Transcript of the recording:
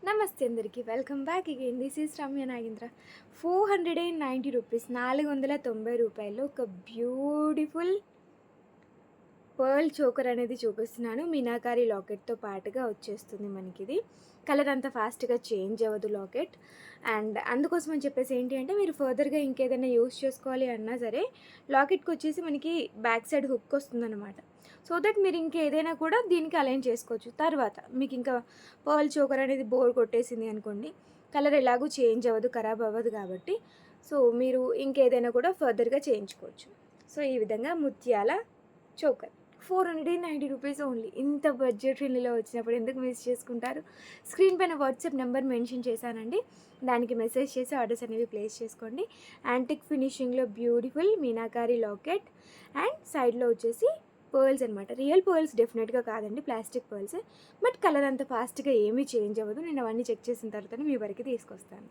నమస్తే అందరికీ welcome back again. This is Ramya Nagendra. 490 rupees, 490 రూపాయల్లో ఒక బ్యూటిఫుల్ పర్ల్ చోకర్ అనేది చూపిస్తున్నాను. మీనాకారి లాకెట్తో పాటుగా వచ్చేస్తుంది మనకి. ఇది కలర్ అంత ఫాస్ట్గా చేంజ్ అవ్వదు లాకెట్. అండ్ అందుకోసం అని చెప్పేసి ఏంటి అంటే, మీరు ఫర్దర్గా ఇంకేదైనా యూస్ చేసుకోవాలి అన్నా సరే లాకెట్కి వచ్చేసి మనకి బ్యాక్ సైడ్ హుక్ వస్తుందన్నమాట. సో దట్ మీరు ఇంకేదైనా కూడా దీనికి అలైన్ చేసుకోవచ్చు. తర్వాత మీకు ఇంకా పర్ల్ చోకర్ అనేది బోర్ కొట్టేసింది అనుకోండి, కలర్ ఎలాగూ చేంజ్ అవ్వదు, ఖరాబ్ అవ్వదు కాబట్టి సో మీరు ఇంకేదైనా కూడా ఫర్దర్గా చేయించుకోవచ్చు. సో ఈ విధంగా ముత్యాల చోకర్ 490 రూపీస్ ఓన్లీ. ఇంత బడ్జెట్ ఫ్రెండ్లీలో వచ్చినప్పుడు ఎందుకు మిస్ చేసుకుంటారు? స్క్రీన్ పైన వాట్సాప్ నెంబర్ మెన్షన్ చేశానండి, దానికి మెసేజ్ చేసి ఆర్డర్స్ అనేవి ప్లేస్ చేసుకోండి. యాంటిక్ ఫినిషింగ్లో బ్యూటిఫుల్ మీనాకారి లాకెట్ అండ్ సైడ్లో వచ్చేసి పర్ల్స్ అనమాట. రియల్ పర్ల్స్ డెఫినెట్గా కాదండి, ప్లాస్టిక్ పర్ల్సే. బట్ కలర్ అంత ఫాస్ట్గా ఏమీ చేంజ్ అవ్వదు. నేను అవన్నీ చెక్ చేసిన తర్వాతనే మీ వరకు తీసుకొస్తాను.